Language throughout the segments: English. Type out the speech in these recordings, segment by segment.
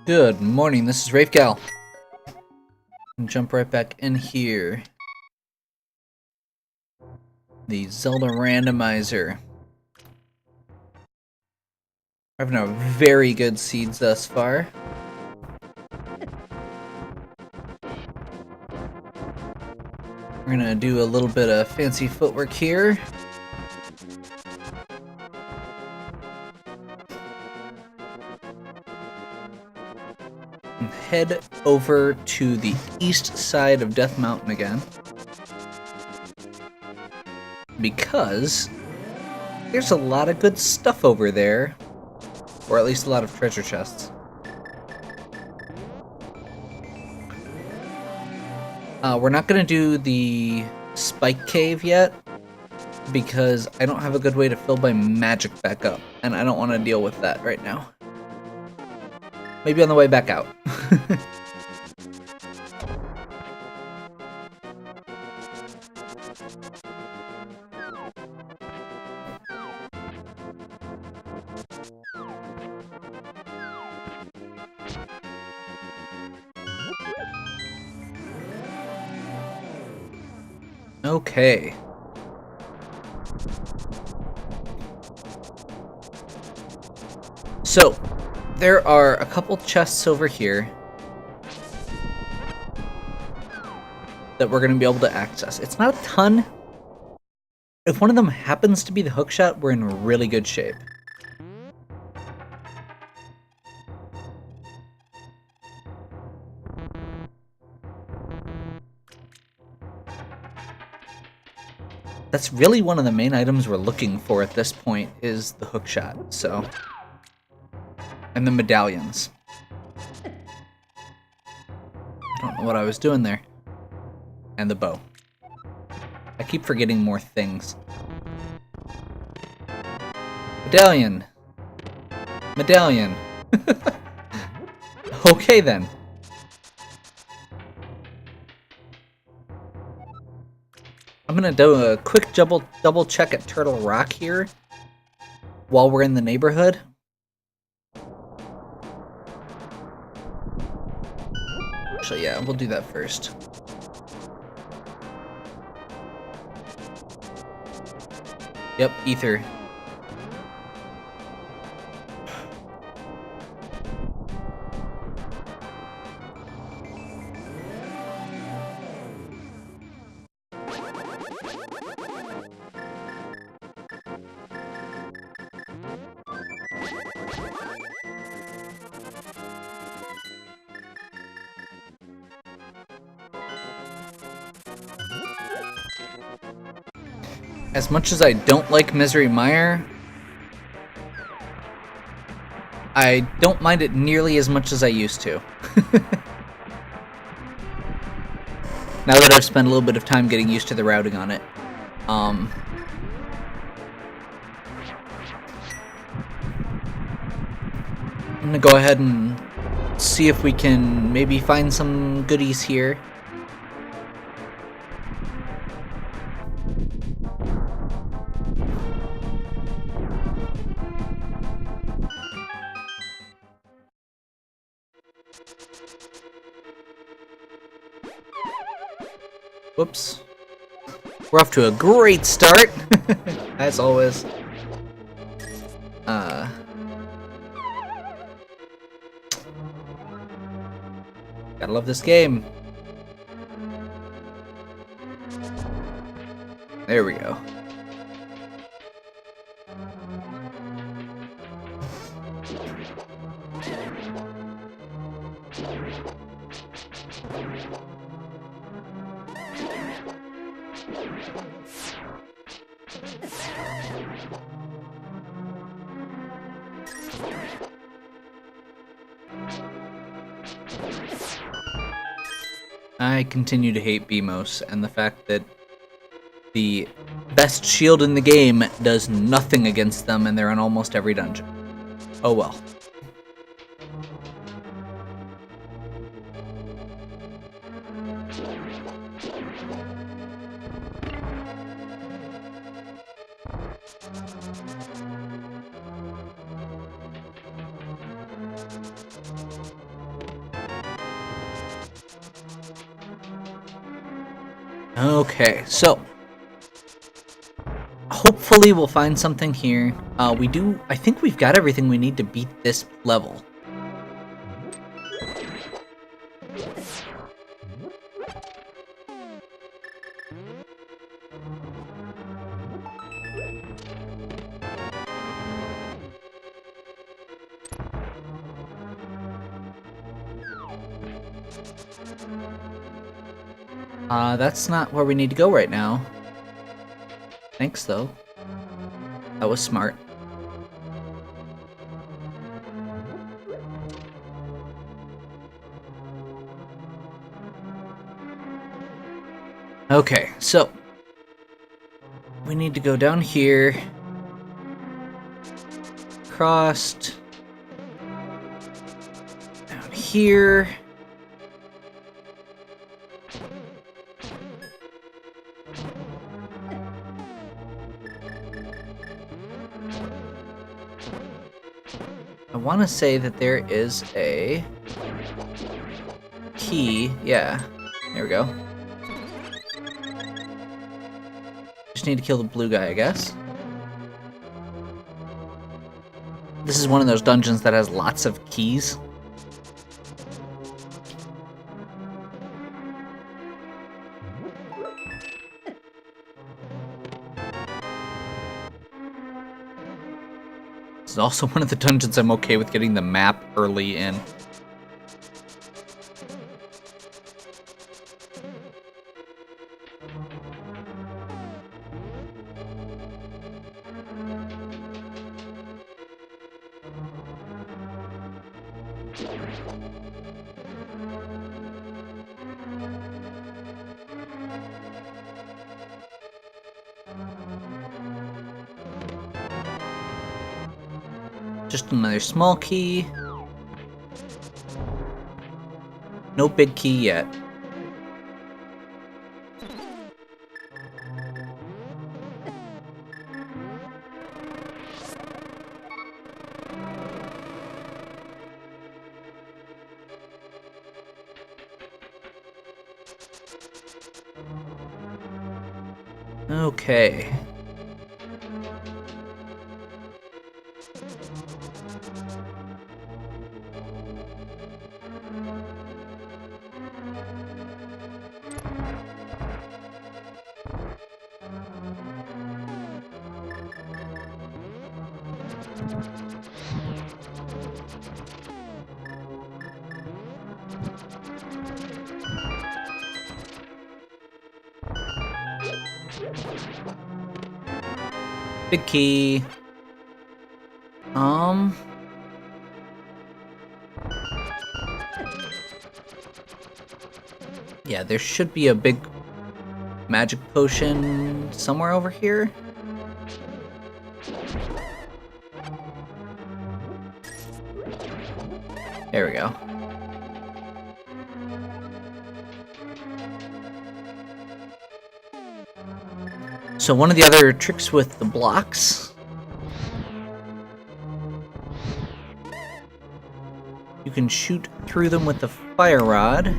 Good morning, this is Rafe Gal. And jump right back in here. The Zelda Randomizer. I've had very good seeds thus far. We're gonna do a little bit of fancy footwork here. And head over to the east side of Death Mountain again. Because there's a lot of good stuff over there. Or at least a lot of treasure chests. We're not gonna do the Spike Cave yet, because I don't have a good way to fill my magic back up, and I don't want to deal with that right now. Maybe on the way back out. Okay. So, there are a couple chests over here that we're going to be able to access. It's not a ton. If one of them happens to be the hookshot, we're in really good shape. That's really one of the main items we're looking for at this point, is the hookshot, so... And the medallions. I don't know what I was doing there. And the bow. I keep forgetting more things. Medallion! Medallion! Okay then. I'm gonna do a quick double check at Turtle Rock here while we're in the neighborhood. Actually, yeah, we'll do that first. Yep, ether. As much as I don't like Misery Mire, I don't mind it nearly as much as I used to. Now that I've spent a little bit of time getting used to the routing on it. I'm gonna go ahead and see if we can maybe find some goodies here. Whoops. We're off to a great start, as always. Gotta love this game. There we go. I continue to hate BMOS and the fact that the best shield in the game does nothing against them and they're in almost every dungeon. Oh well. Okay, so hopefully we'll find something here. I think we've got everything we need to beat this level. That's not where we need to go right now. Thanks, though. That was smart. Okay, so we need to go down here, crossed, down here. I want to say that there is a key. Yeah, there we go. Just need to kill the blue guy, I guess. This is one of those dungeons that has lots of keys. This is also one of the dungeons I'm okay with getting the map early in. Just another small key. No big key yet. Okay. Big key. Yeah, there should be a big magic potion somewhere over here. There we go. So one of the other tricks with the blocks, you can shoot through them with the fire rod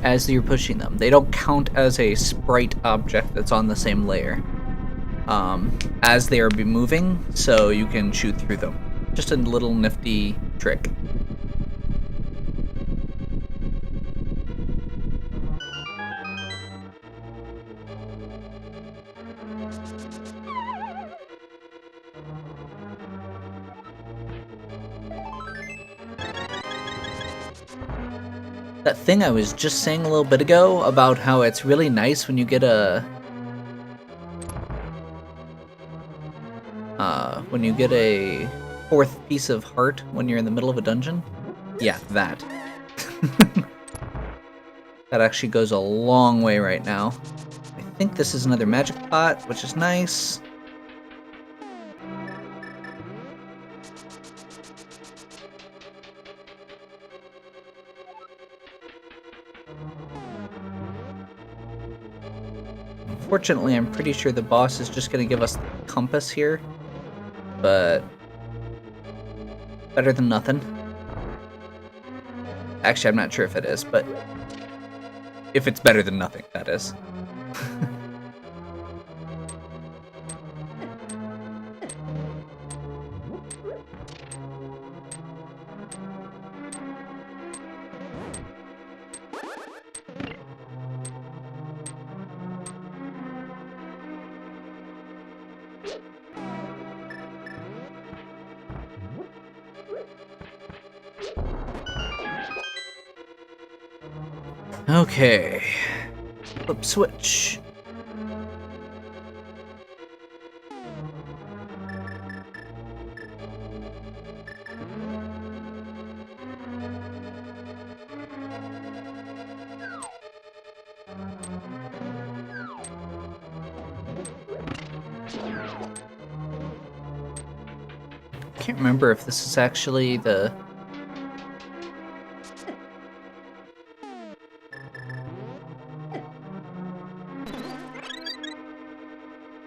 as you're pushing them. They don't count as a sprite object that's on the same layer as they are moving, so you can shoot through them. Just a little nifty trick. That thing I was just saying a little bit ago about how it's really nice when you get a fourth piece of heart when you're in the middle of a dungeon. Yeah, that. That actually goes a long way right now. I think this is another magic pot, which is nice. Unfortunately, I'm pretty sure the boss is just going to give us the compass here, but better than nothing. Actually, I'm not sure if it is, but if it's better than nothing, that is. Okay. Flip switch. Can't remember if this is actually the...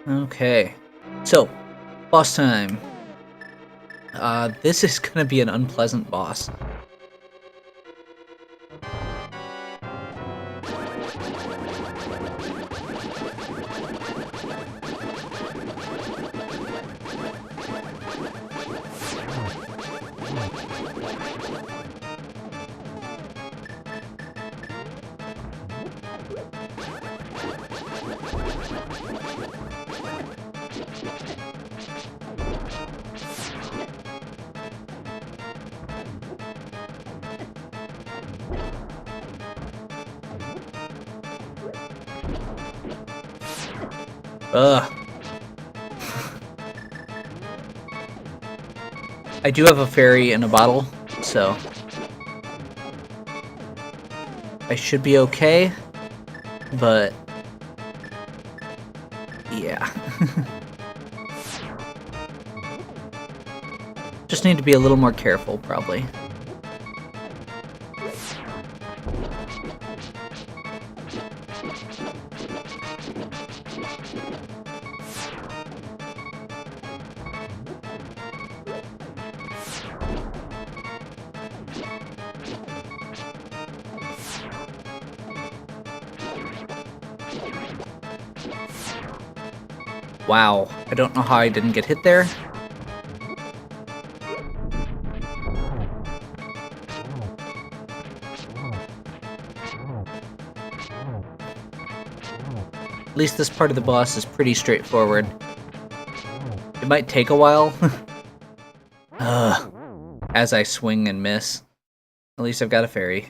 Okay. So, boss time. This is gonna be an unpleasant boss. Ugh. I do have a fairy in a bottle, so I should be okay, but yeah. Just need to be a little more careful, probably. Wow, I don't know how I didn't get hit there. At least this part of the boss is pretty straightforward. It might take a while. As I swing and miss. At least I've got a fairy.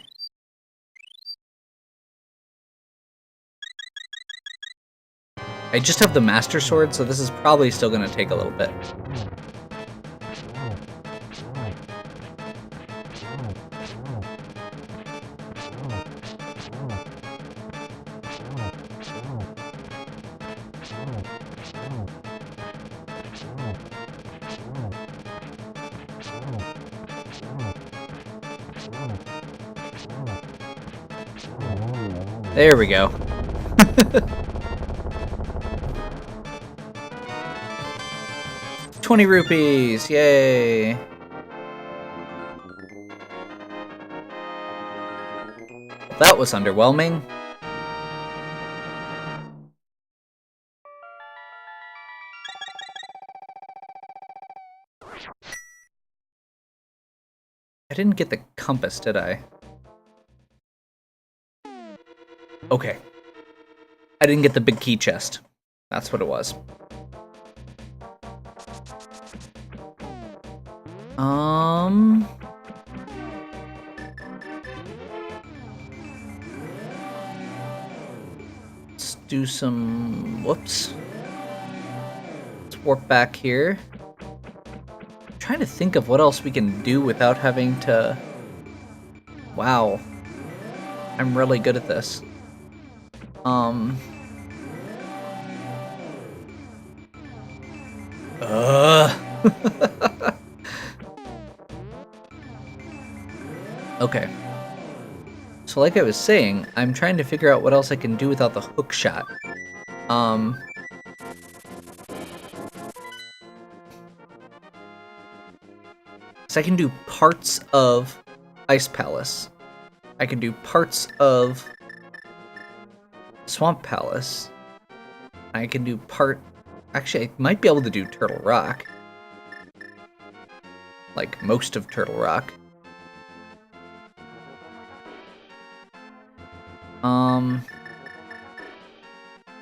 I just have the Master Sword, so this is probably still gonna take a little bit. There we go. 20 rupees! Yay! That was underwhelming. I didn't get the compass, did I? Okay. I didn't get the big key chest. That's what it was. Let's do some... Whoops. Let's warp back here. I'm trying to think of what else we can do without having to... Wow. I'm really good at this. Okay. So like I was saying, I'm trying to figure out what else I can do without the hook shot. So I can do parts of Ice Palace. I can do parts of Swamp Palace. I can do part... Actually, I might be able to do Turtle Rock. Like, most of Turtle Rock.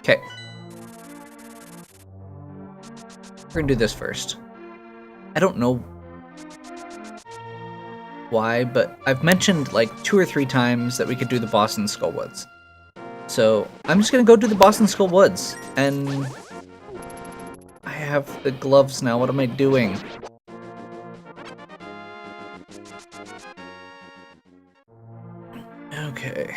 Okay. We're gonna do this first. I don't know why, but I've mentioned like 2 or 3 times that we could do the boss in Skull Woods. So I'm just gonna go do the boss in Skull Woods, and I have the gloves now. What am I doing? Okay.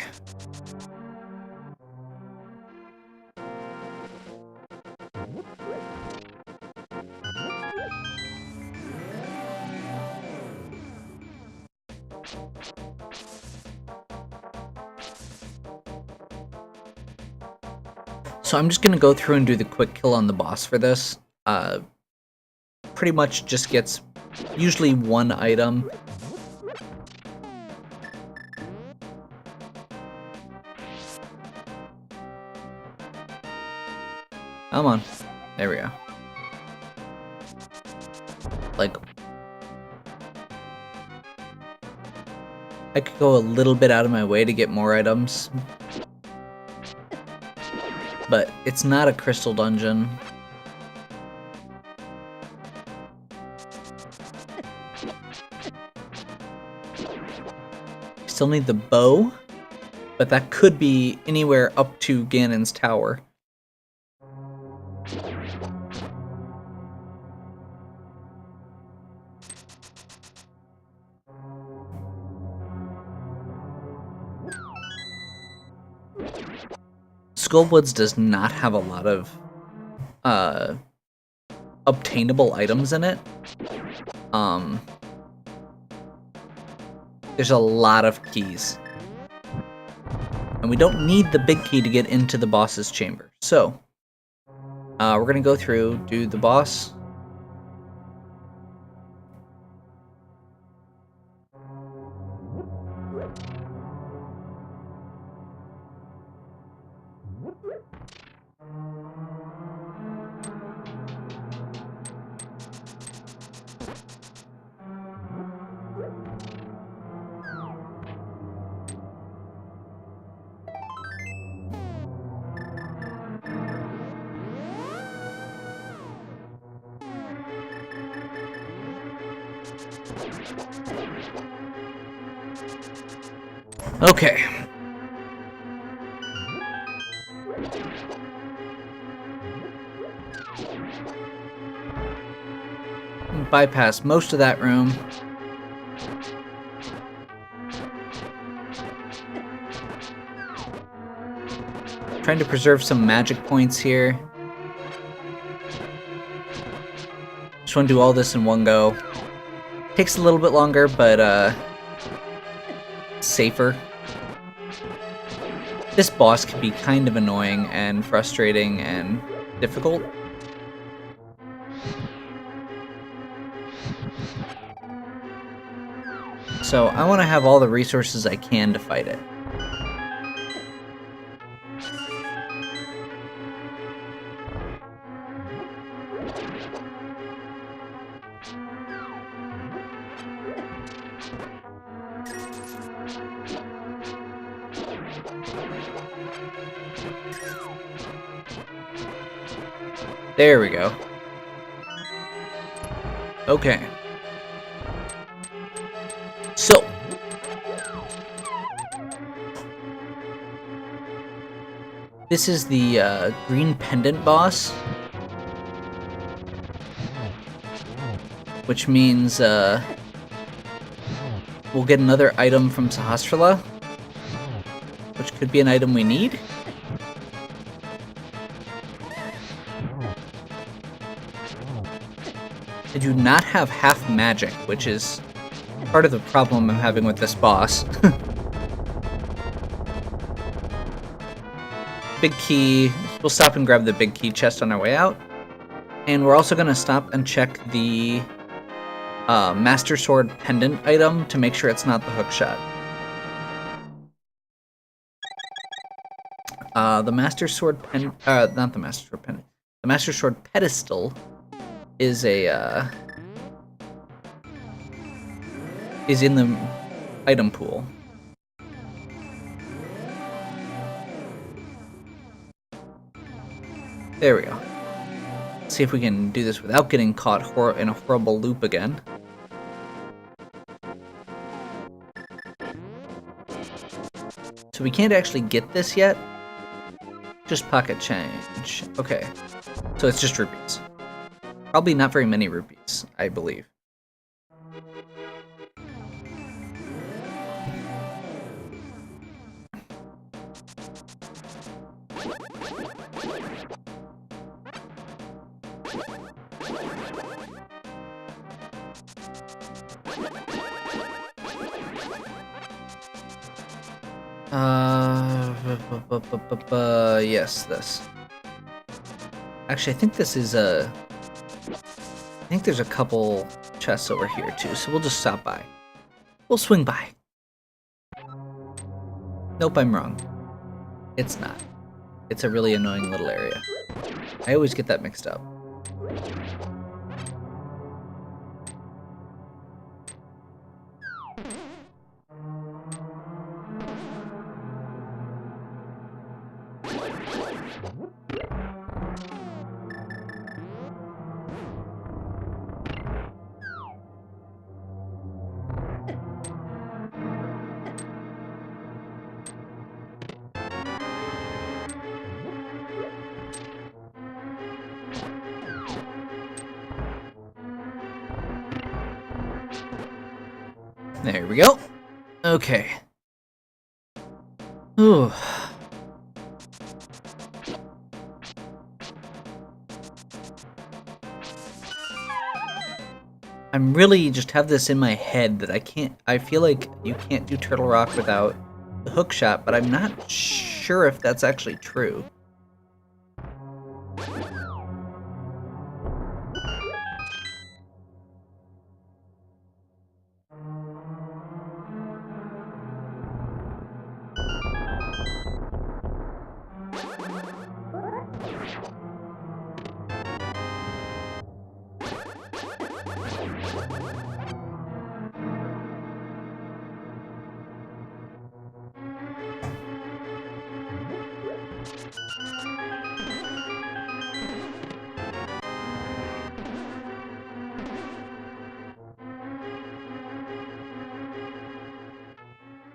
So I'm just gonna go through and do the quick kill on the boss for this. Pretty much just gets usually 1 item. Come on. There we go. Like, I could go a little bit out of my way to get more items, but it's not a crystal dungeon. Still need the bow, but that could be anywhere up to Ganon's tower. Skullwoods does not have a lot of obtainable items in it. There's a lot of keys. And we don't need the big key to get into the boss's chamber. So, we're gonna go through, do the boss. Okay. Bypass most of that room. Trying to preserve some magic points here. Just want to do all this in one go. Takes a little bit longer, but safer. This boss can be kind of annoying and frustrating and difficult. So I want to have all the resources I can to fight it. There we go. Okay. So, this is the green pendant boss, which means we'll get another item from Sahasrara, which could be an item we need. I do not have half magic, which is part of the problem I'm having with this boss. Big key. We'll stop and grab the big key chest on our way out. And we're also going to stop and check the Master Sword pendant item to make sure it's not the hook shot. The Master Sword not the Master Sword pen. The Master Sword pedestal is a is in the item pool. There we go. Let's see if we can do this without getting caught in a horrible loop again. So we can't actually get this yet. Just pocket change. Okay. So it's just rupees. Probably not very many rupees, I believe. Yes, this. Actually, I think this is I think there's a couple chests over here too, so we'll just stop by. We'll swing by. Nope, I'm wrong. It's not. It's a really annoying little area. I always get that mixed up. There we go. Okay. Ooh. I'm really just have this in my head that I feel like you can't do Turtle Rock without the hook shot, but I'm not sure if that's actually true.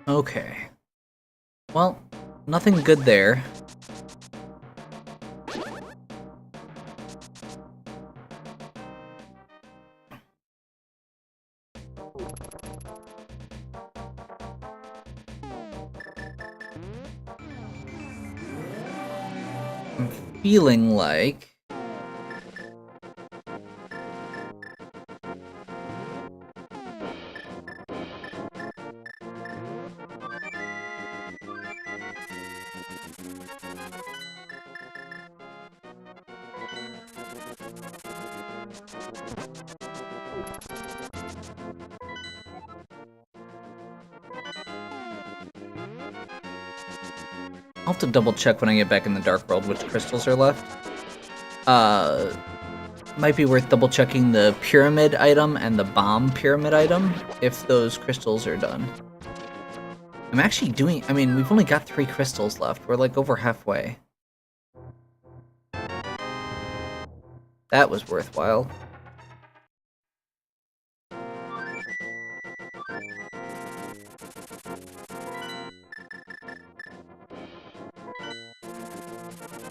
Okay. Well, nothing good there. I'm feeling like I'll have to double check when I get back in the Dark World which crystals are left. Might be worth double checking the pyramid item and the bomb pyramid item if those crystals are done. I'm actually doing, I mean, we've only got 3 crystals left. We're like over halfway. That was worthwhile.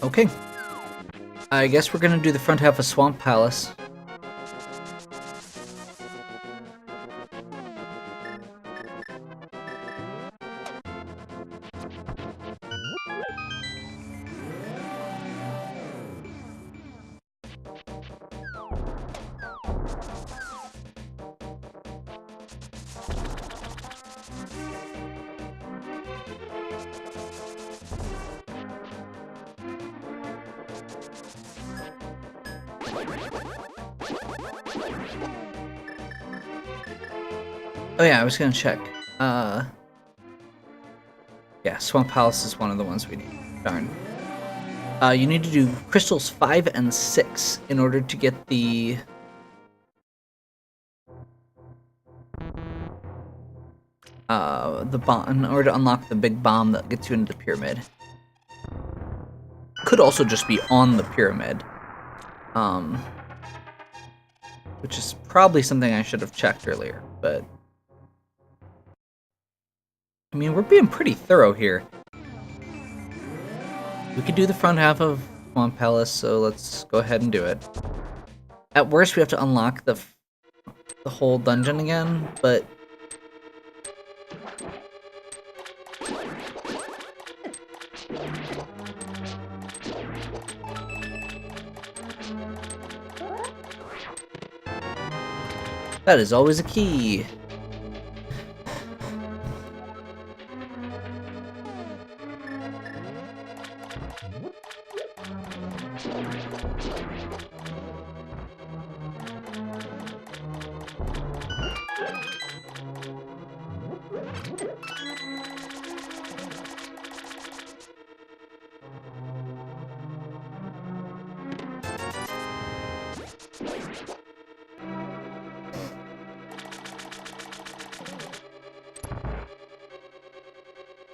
Okay. I guess we're gonna do the front half of Swamp Palace. Oh yeah, I was gonna check. Yeah, Swamp Palace is one of the ones we need. Darn. You need to do crystals 5 and 6 in order to get the... bomb, in order to unlock the big bomb that gets you into the pyramid. Could also just be on the pyramid. Which is probably something I should have checked earlier, but... I mean, we're being pretty thorough here. We could do the front half of Swamp Palace, so let's go ahead and do it. At worst, we have to unlock the whole dungeon again, but... that is always a key.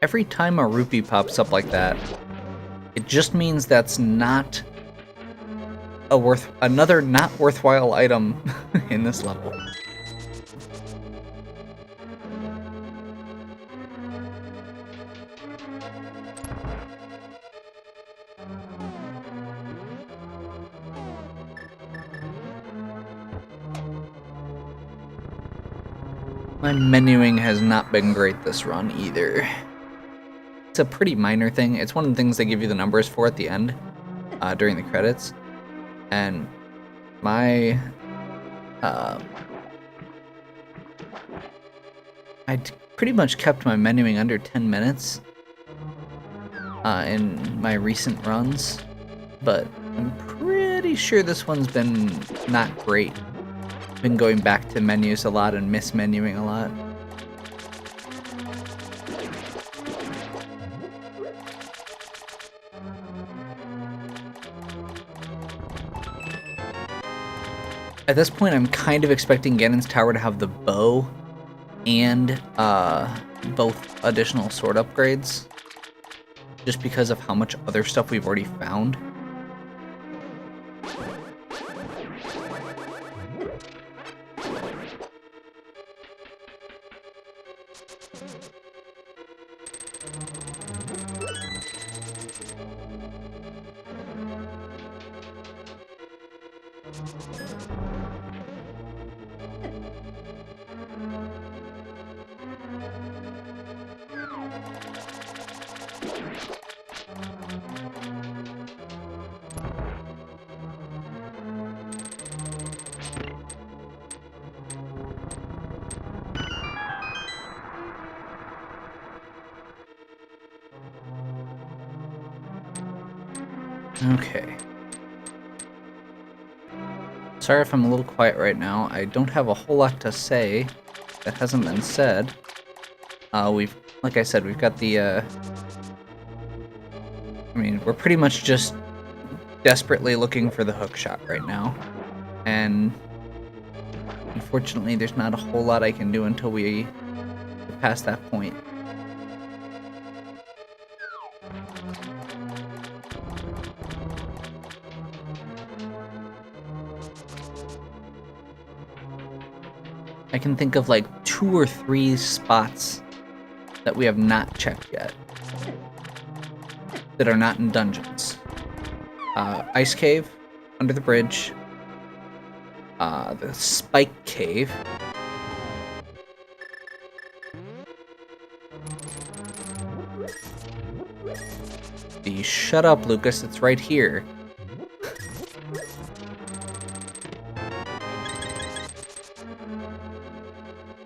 Every time a rupee pops up like that, it just means that's not another not worthwhile item in this level. My menuing has not been great this run either. It's a pretty minor thing. It's one of the things they give you the numbers for at the end, during the credits. And my, I pretty much kept my menuing under 10 minutes in my recent runs, but I'm pretty sure this one's been not great. Been going back to menus a lot and mismenuing a lot. At this point, I'm kind of expecting Ganon's Tower to have the bow and both additional sword upgrades, just because of how much other stuff we've already found. Okay. Sorry if I'm a little quiet right now. I don't have a whole lot to say that hasn't been said. Like I said, we've got the, I mean, we're pretty much just desperately looking for the hook shot right now. And unfortunately, there's not a whole lot I can do until we get past that point. I can think of like 2 or 3 spots that we have not checked yet that are not in dungeons. Ice Cave, under the bridge, the Spike Cave, the Shut Up, Lucas, it's right here.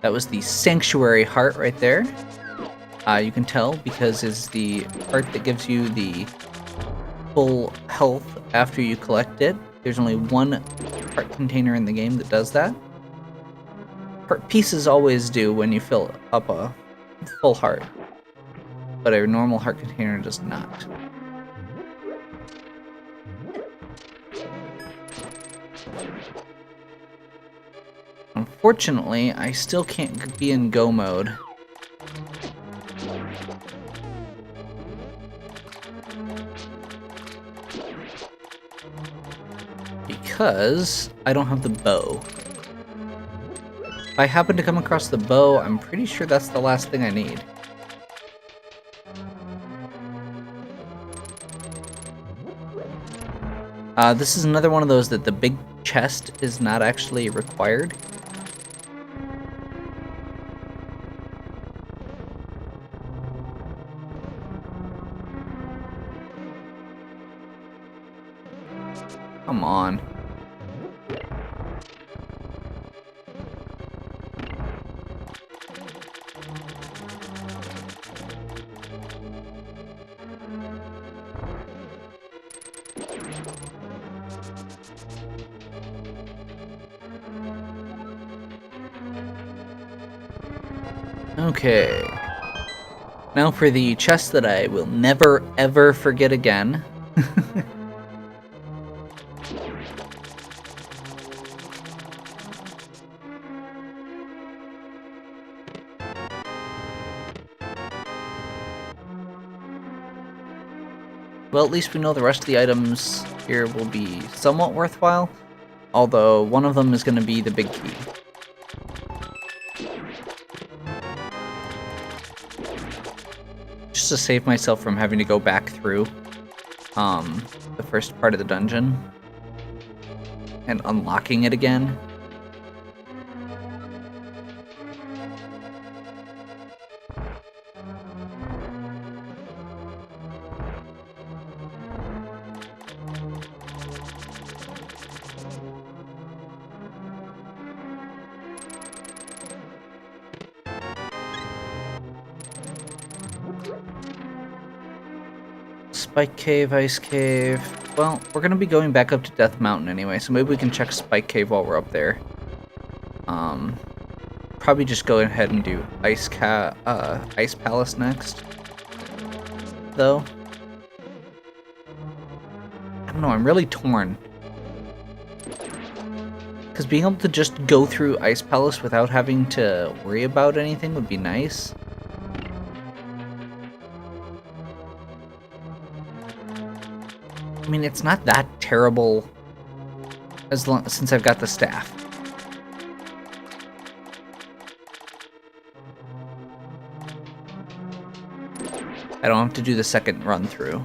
That was the Sanctuary Heart right there. You can tell because it's the heart that gives you the full health after you collect it. There's only one heart container in the game that does that. Heart pieces always do when you fill up a full heart. but a normal heart container does not. Unfortunately, I still can't be in go mode. Because I don't have the bow. If I happen to come across the bow, I'm pretty sure that's the last thing I need. This is another one of those that the big chest is not actually required. Come on. Okay. Now for the chest that I will never ever forget again. Well, at least we know the rest of the items here will be somewhat worthwhile, although one of them is going to be the big key. Just to save myself from having to go back through the first part of the dungeon and unlocking it again. Spike Cave, Ice Cave. Well, we're gonna be going back up to Death Mountain anyway, so maybe we can check Spike Cave while we're up there. Probably just go ahead and do Ice Palace next, though. I don't know, I'm really torn. Because being able to just go through Ice Palace without having to worry about anything would be nice. I mean, it's not that terrible since I've got the staff. I don't have to do the second run through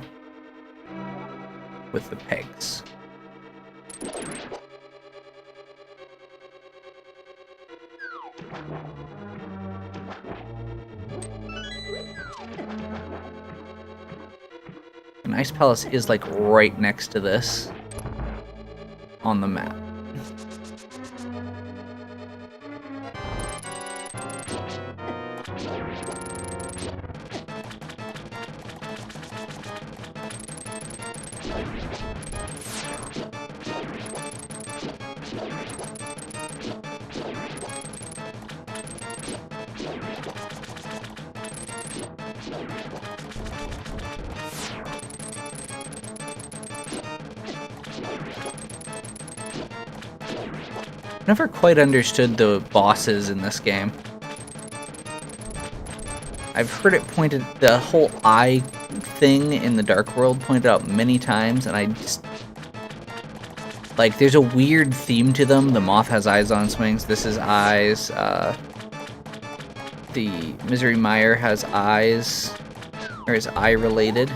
with the pegs. An Ice Palace is like right next to this on the map. Never quite understood the bosses in this game. I've heard it pointed, the whole eye thing in the Dark World pointed out many times, and I just... Like, there's a weird theme to them. The moth has eyes on its wings. This is eyes. The Misery Mire has eyes, or is eye-related.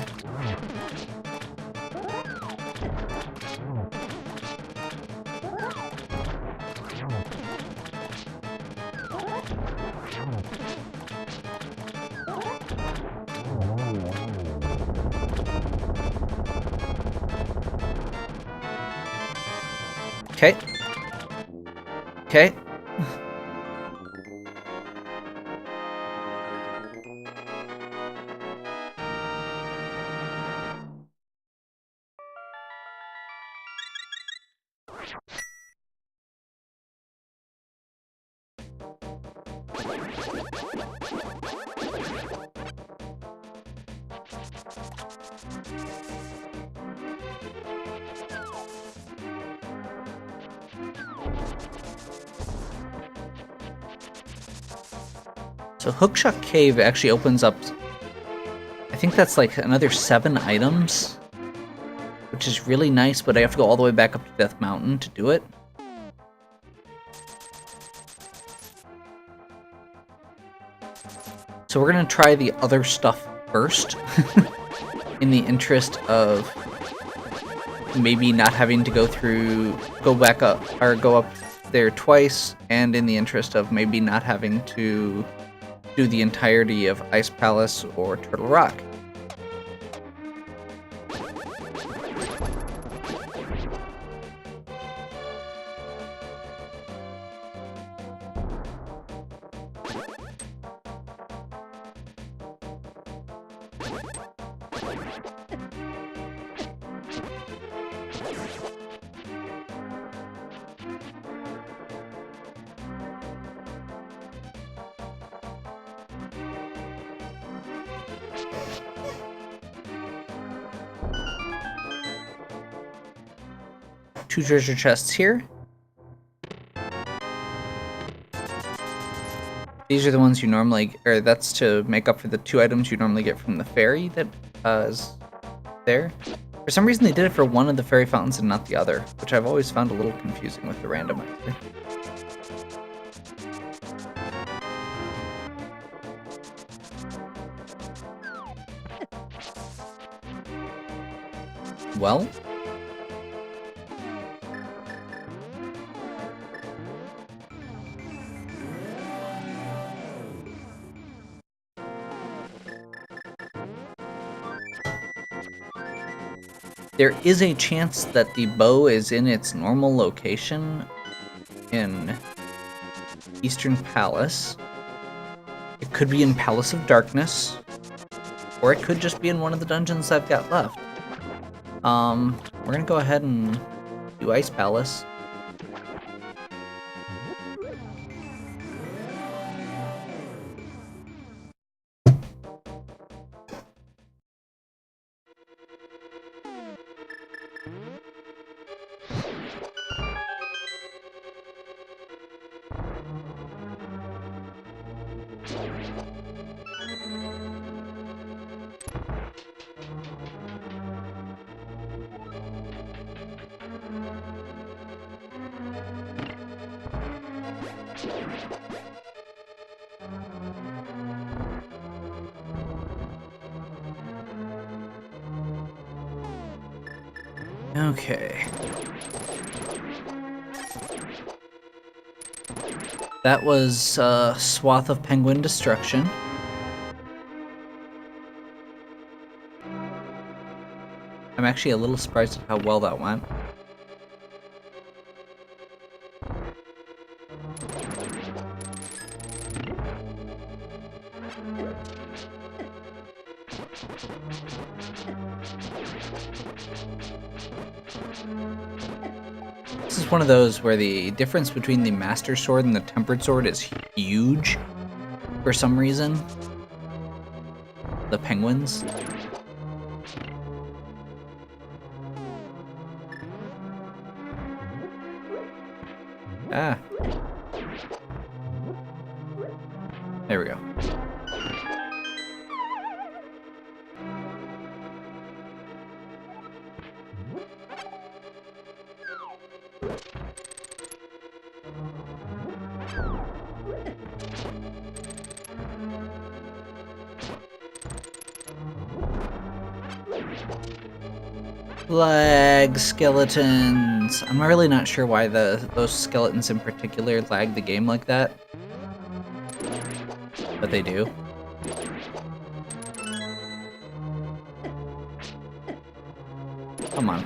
Okay. Okay. So Hookshot Cave actually opens up, I think that's like another 7 items, which is really nice, but I have to go all the way back up to Death Mountain to do it. So we're gonna try the other stuff first, in the interest of maybe not having to go back up, or go up there twice, and in the interest of maybe not having to do the entirety of Ice Palace or Turtle Rock. Two treasure chests here. These are the ones you normally, or that's to make up for the 2 items you normally get from the fairy that is there. For some reason they did it for one of the fairy fountains and not the other, which I've always found a little confusing with the randomizer. Well, there is a chance that the bow is in its normal location in Eastern Palace. It could be in Palace of Darkness, or it could just be in one of the dungeons I've got left. We're gonna go ahead and do Ice Palace. Okay. That was a swath of penguin destruction. I'm actually a little surprised at how well that went. This is one of those where the difference between the Master Sword and the Tempered Sword is huge for some reason. The penguins. Ah. There we go. Lag skeletons. I'm really not sure why those skeletons in particular lag the game like that, but they do. Come on.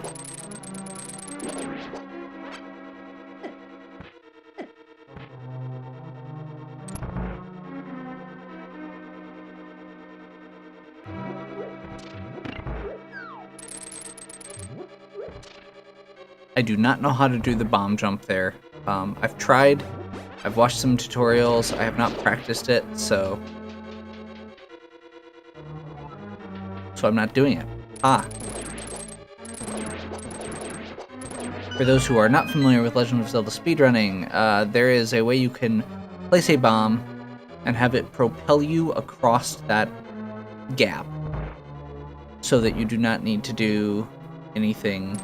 I do not know how to do the bomb jump there. I've tried, I've watched some tutorials, I have not practiced it, so I'm not doing it. For those who are not familiar with Legend of Zelda speedrunning, there is a way you can place a bomb and have it propel you across that gap so that you do not need to do anything.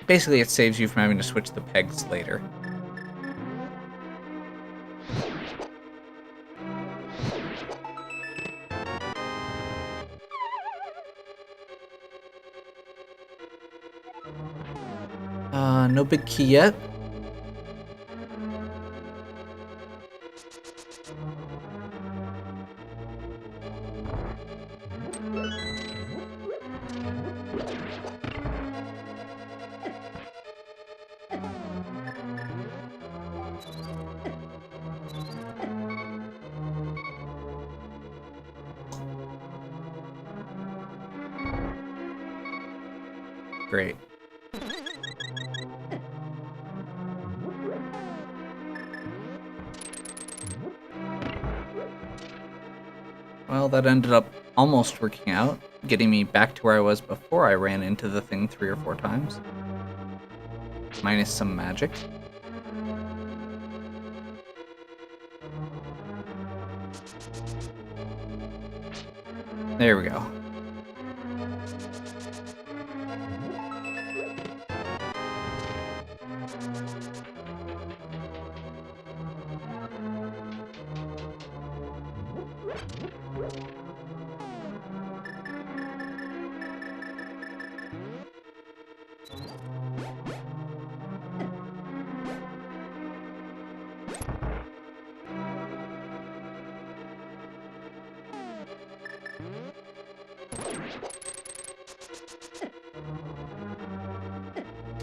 Basically, it saves you from having to switch the pegs later. No big key yet. Great. Well, that ended up almost working out, getting me back to where I was before I ran into the thing 3 or 4 times. Minus some magic. There we go.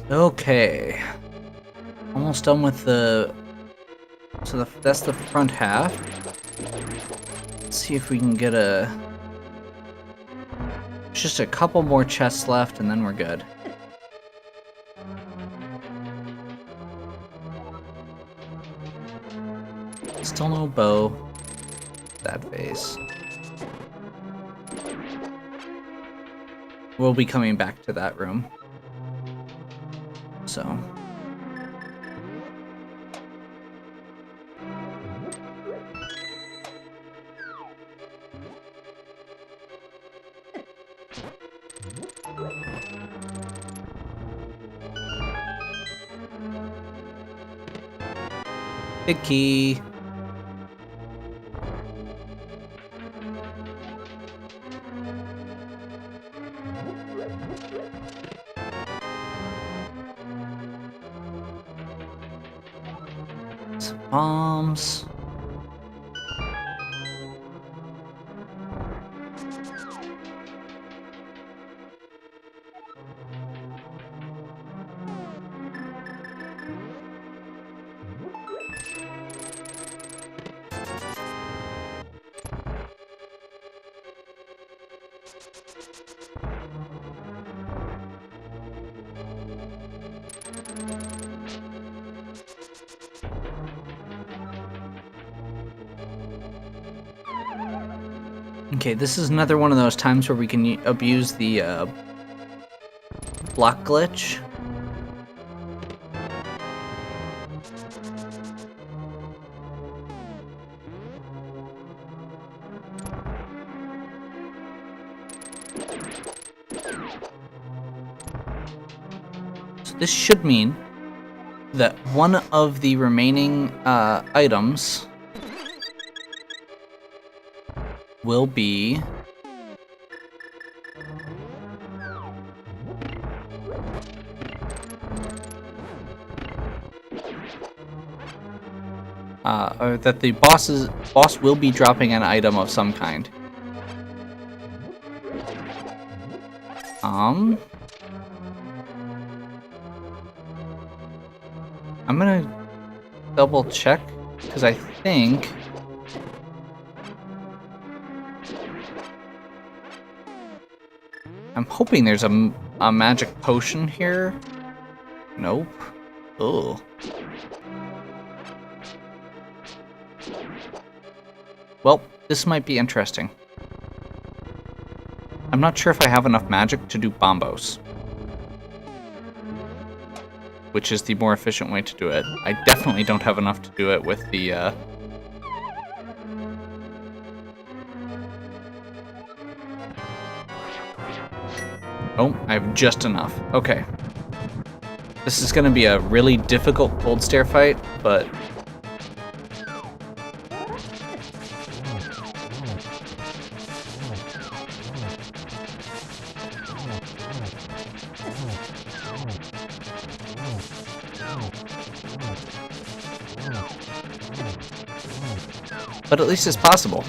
Okay. Almost done with the... So that's the front half. Let's see if we can get a... Just a couple more chests left and then we're good. Still no bow. Sad face. We'll be coming back to that room. So. Big key. Bombs. Okay, this is another one of those times where we can abuse the block glitch. So this should mean that one of the remaining items will be or that the boss will be dropping an item of some kind. I'm gonna double check because I think I'm hoping there's a magic potion here. Nope. Ugh. Well, this might be interesting. I'm not sure if I have enough magic to do bombos. which is the more efficient way to do it. I definitely don't have enough to do it with the, Oh, I have just enough. Okay. This is gonna be a really difficult cold stare fight, but... But at least it's possible.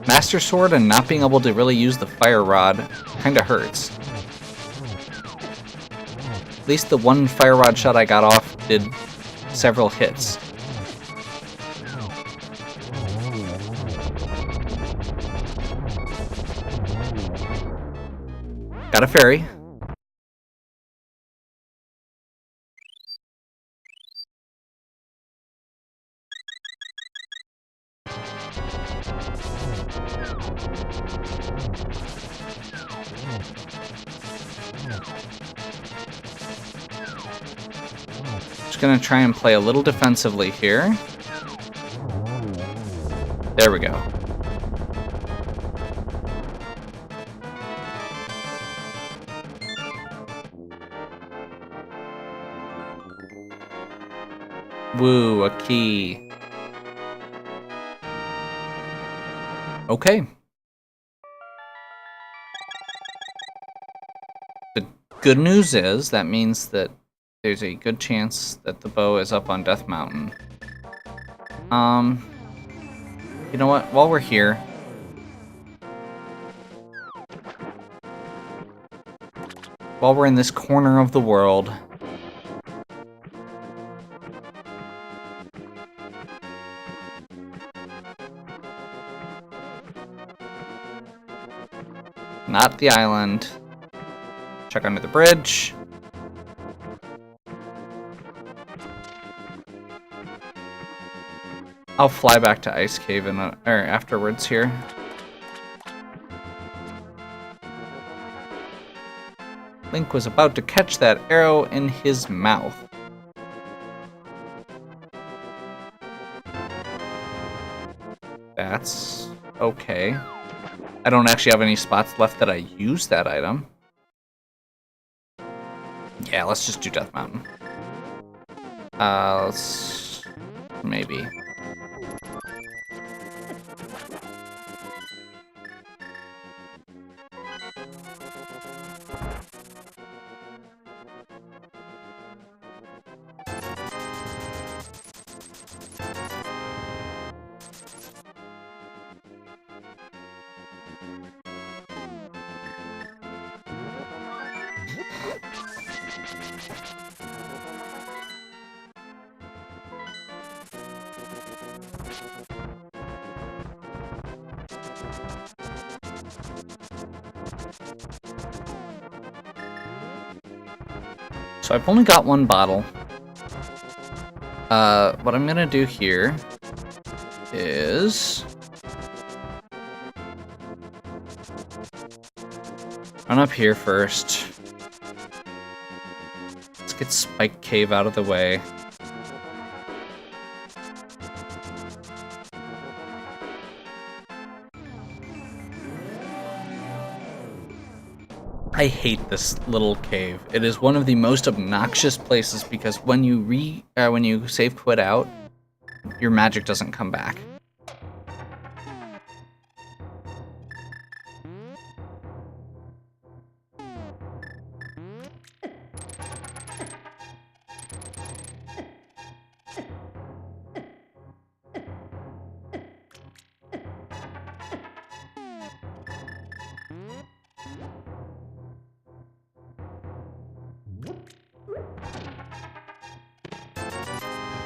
Master Sword and not being able to really use the Fire Rod kinda hurts. At least the one Fire Rod shot I got off did several hits. Got a fairy. Just gonna try and play a little defensively here. There we go. Woo, a key. Okay. The good news is that means that there's a good chance that the bow is up on Death Mountain. You know what? While we're here, while we're in this corner of the world, not the island. Check under the bridge. I'll fly back to Ice Cave afterwards here. Link was about to catch that arrow in his mouth. That's okay. I don't actually have any spots left that I use that item. Yeah, let's just do Death Mountain. Maybe. So I've only got one bottle. What I'm gonna do here is run up here first. Let's get Spike Cave out of the way. I hate this little cave. It is one of the most obnoxious places because when you save quit out, your magic doesn't come back.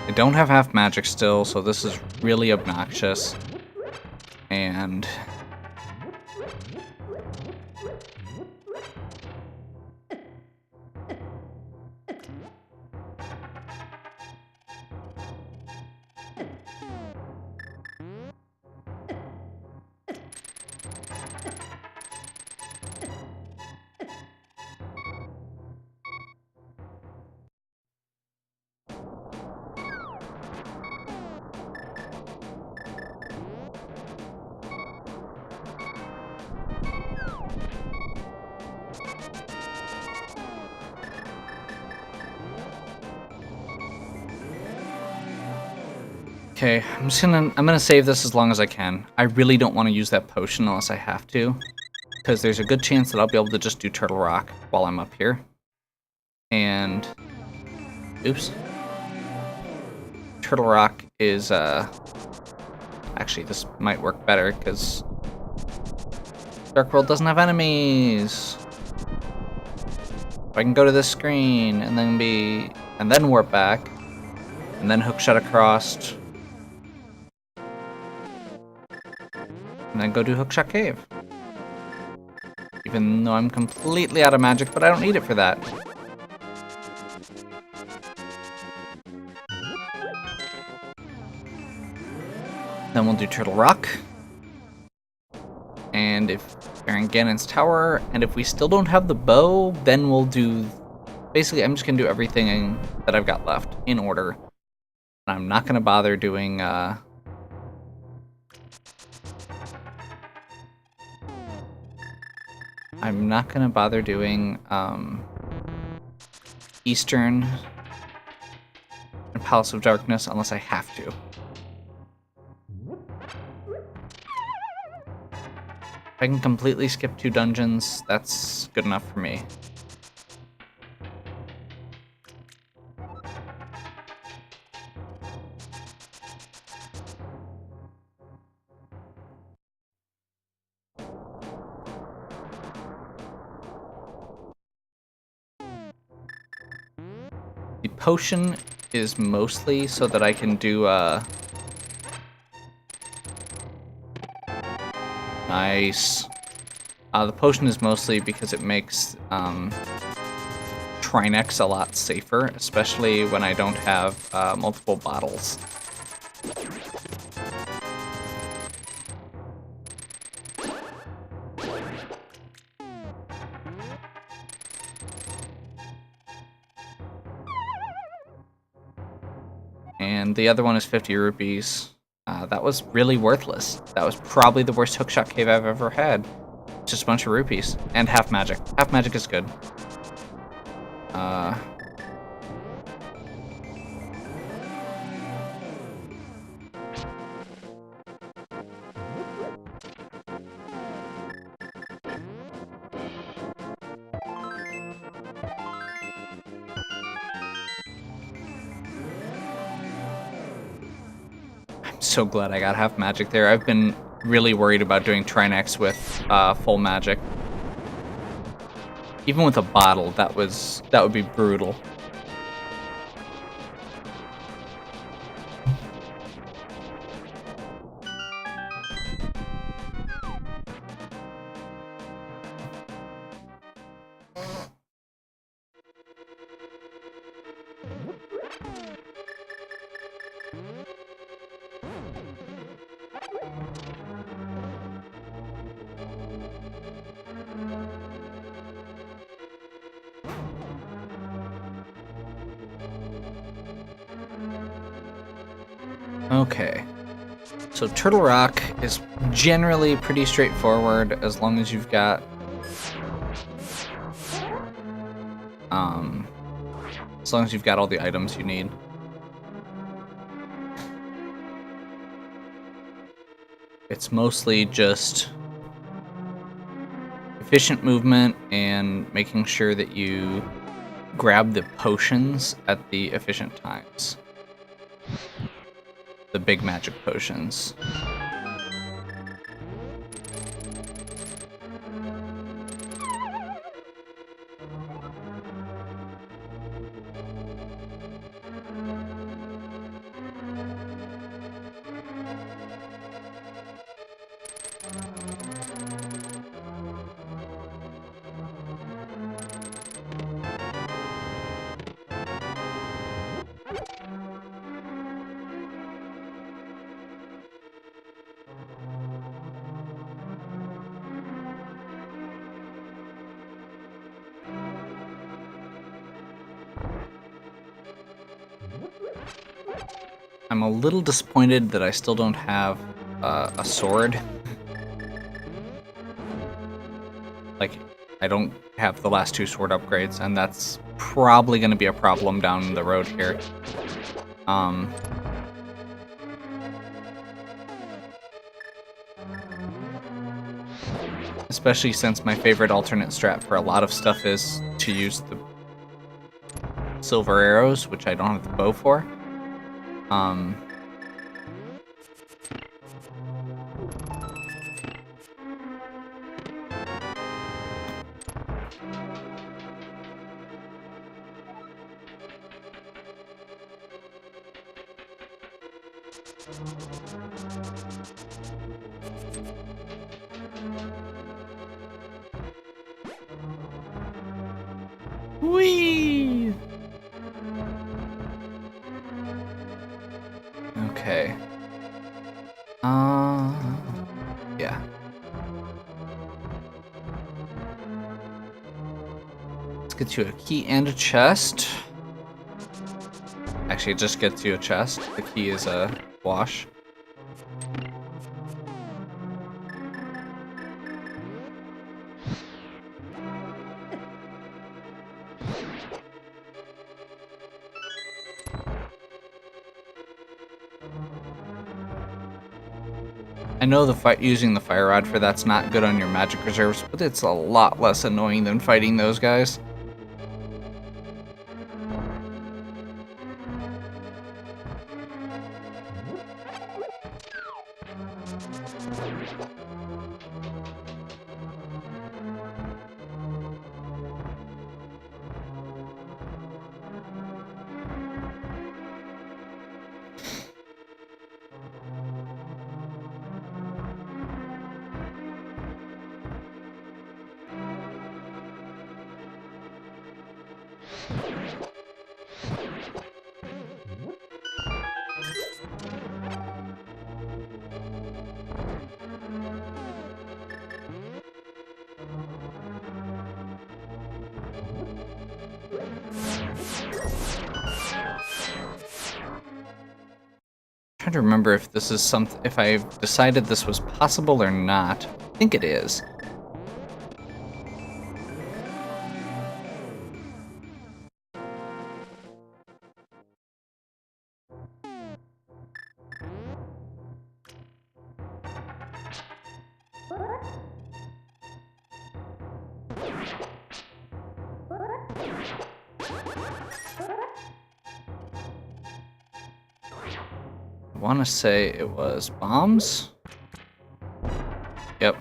I don't have half magic still, so this is really obnoxious. And Okay, I'm gonna save this as long as I can. I really don't want to use that potion unless I have to, because there's a good chance that I'll be able to just do Turtle Rock while I'm up here. And oops. Turtle Rock is actually this might work better because Dark World doesn't have enemies. I can go to this screen and then warp back, and then hookshot across, and then go do Hookshot Cave. Even though I'm completely out of magic, but I don't need it for that. Then we'll do Turtle Rock. And if Baron Ganon's Tower, and if we still don't have the bow, then we'll do... Basically, I'm just going to do everything that I've got left in order. And I'm not going to bother doing... I'm not going to bother doing Eastern and Palace of Darkness unless I have to. If I can completely skip 2 dungeons, that's good enough for me. The potion is mostly so that I can do nice. The potion is mostly because it makes Trinex a lot safer, especially when I don't have multiple bottles. And the other one is 50 rupees. That was really worthless. That was probably the worst hookshot cave I've ever had. Just a bunch of rupees. And half magic. Half magic is good. So glad I got half magic there. I've been really worried about doing Trinex with full magic. Even with a bottle, that would be brutal. Okay, so Turtle Rock is generally pretty straightforward as long as you've got all the items you need. It's mostly just efficient movement and making sure that you grab the potions at the efficient times. The big magic potions. I'm a little disappointed that I still don't have a sword. Like, I don't have the last 2 sword upgrades, and that's probably going to be a problem down the road here. Especially since my favorite alternate strat for a lot of stuff is to use the silver arrows, which I don't have the bow for. Whee! Okay. Yeah. Let's get you a key and a chest. Actually, it just gets you a chest. The key is a wash. I know using the fire rod for that's not good on your magic reserves, but it's a lot less annoying than fighting those guys. Trying to remember if this is if I've decided this was possible or not. I think it is. I want to say it was bombs. Yep.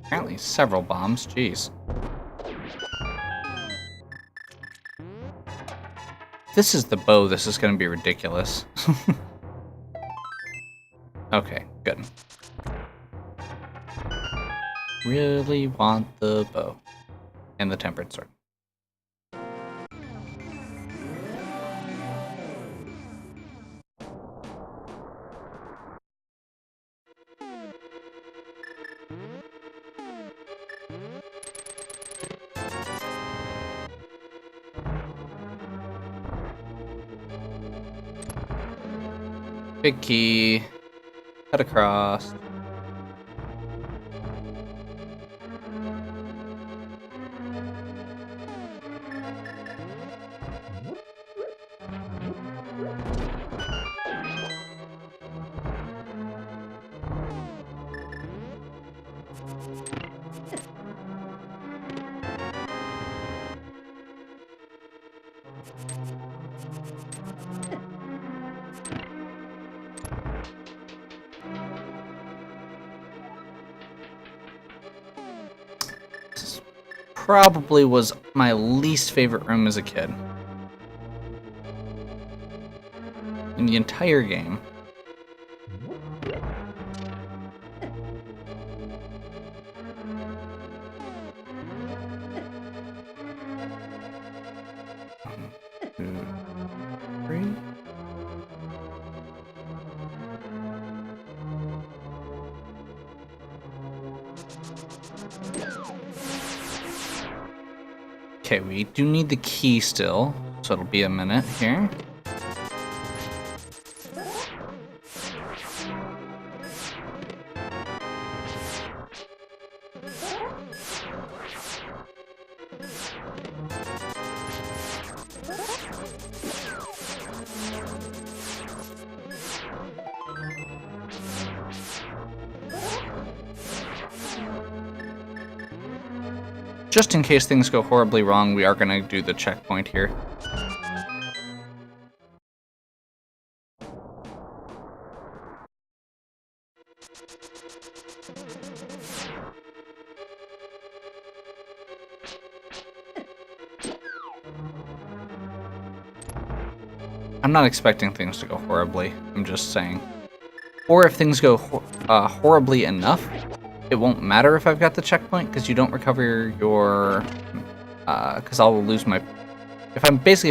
Apparently several bombs, jeez. This is the bow, this is going to be ridiculous. Okay, good. Really want the bow. And the tempered sword. Big key. Cut across. Probably was my least favorite room as a kid. In the entire game. One, two, three. Okay, we do need the key still, so it'll be a minute here. just in case things go horribly wrong, we are going to do the checkpoint here. I'm not expecting things to go horribly, I'm just saying. Or if things go horribly enough, it won't matter if I've got the checkpoint, because you don't recover your... because I'll lose my... If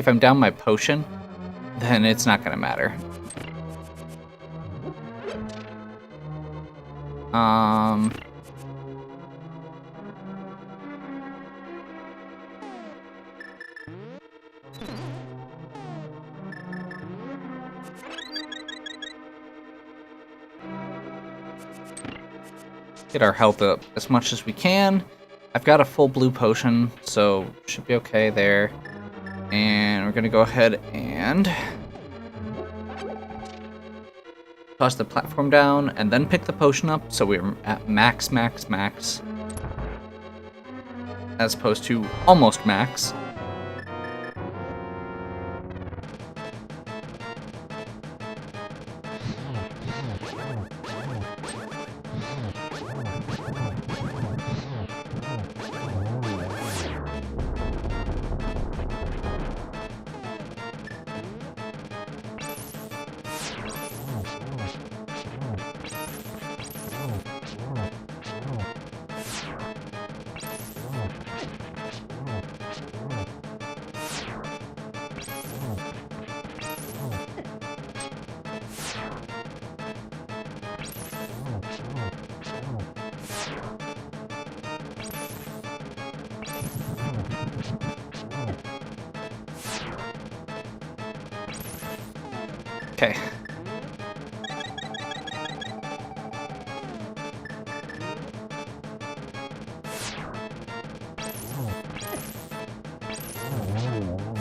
I'm down my potion, then it's not going to matter. Get our health up as much as we can. I've got a full blue potion, so should be okay there. And we're gonna go ahead and toss the platform down and then pick the potion up, so we're at max, as opposed to almost max. Okay.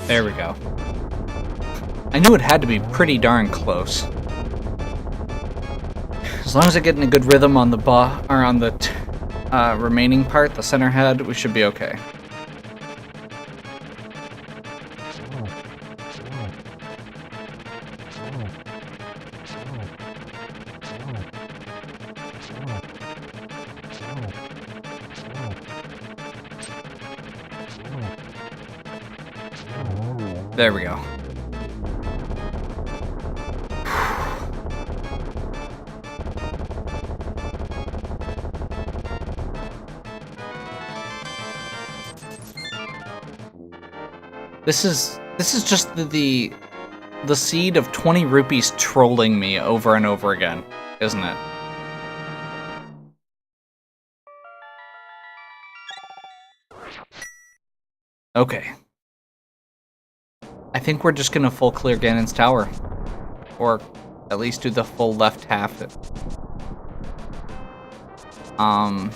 There we go. I knew it had to be pretty darn close. As long as I get in a good rhythm on the remaining part, the center head, we should be okay. There we go. This is just the seed of 20 rupees trolling me over and over again, isn't it? Okay. I think we're just gonna full clear Ganon's tower. Or at least do the full left half. I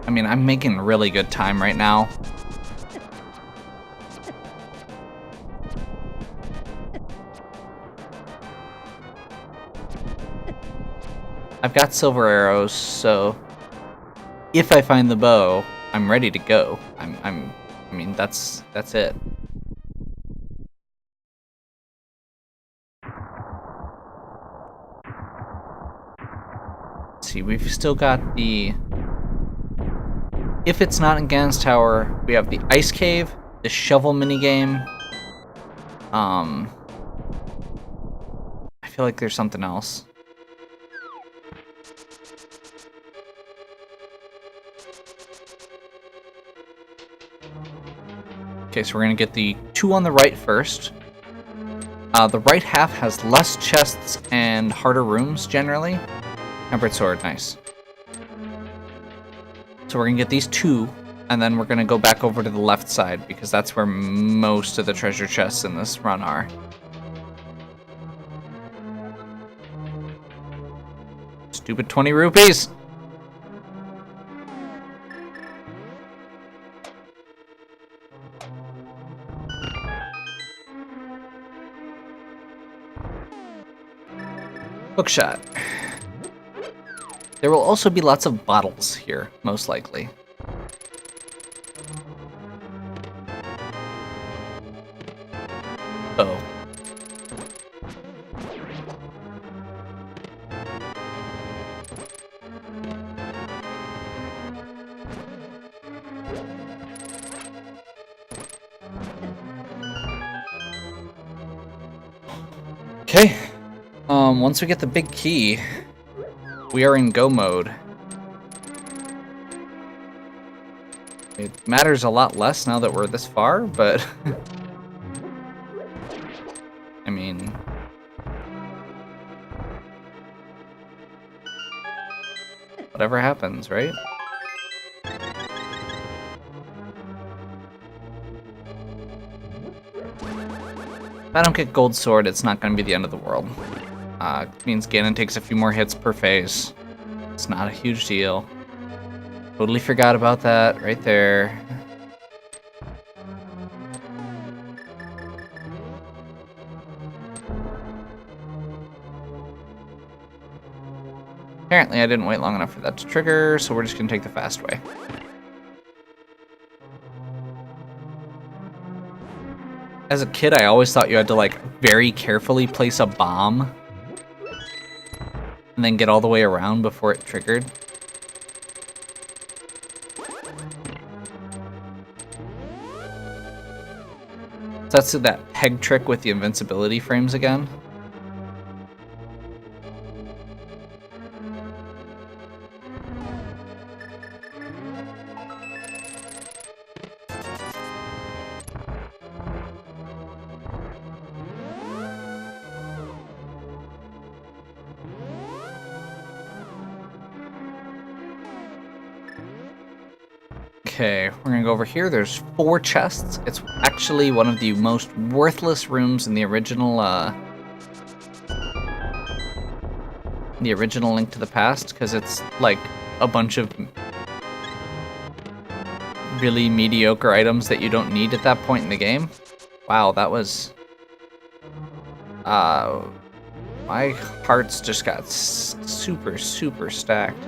mean, I'm making really good time right now. I've got silver arrows, so if I find the bow, I'm ready to go. I mean, that's it. Let's see, we've still got the... If it's not in Ganon's tower, we have the ice cave, the shovel minigame. I feel like there's something else. Okay, so we're gonna get the two on the right first. The right half has less chests and harder rooms, generally. Tempered sword, nice. So we're gonna get these two, and then we're gonna go back over to the left side, because that's where most of the treasure chests in this run are. Stupid 20 rupees! Hookshot. There will also be lots of bottles here, most likely. Okay. Once we get the big key, we are in go mode. It matters a lot less now that we're this far, but I mean, whatever happens, right? If I don't get Gold Sword, it's not going to be the end of the world. It means Ganon takes a few more hits per phase. It's not a huge deal. Totally forgot about that right there. Apparently I didn't wait long enough for that to trigger, so we're just going to take the fast way. As a kid, I always thought you had to, like, very carefully place a bomb and then get all the way around before it triggered. So that's that peg trick with the invincibility frames again. Okay, we're gonna go over here. There's 4 chests. It's actually one of the most worthless rooms in the original Link to the Past, because it's like a bunch of really mediocre items that you don't need at that point in the game. Wow, that was... my hearts just got super, super stacked.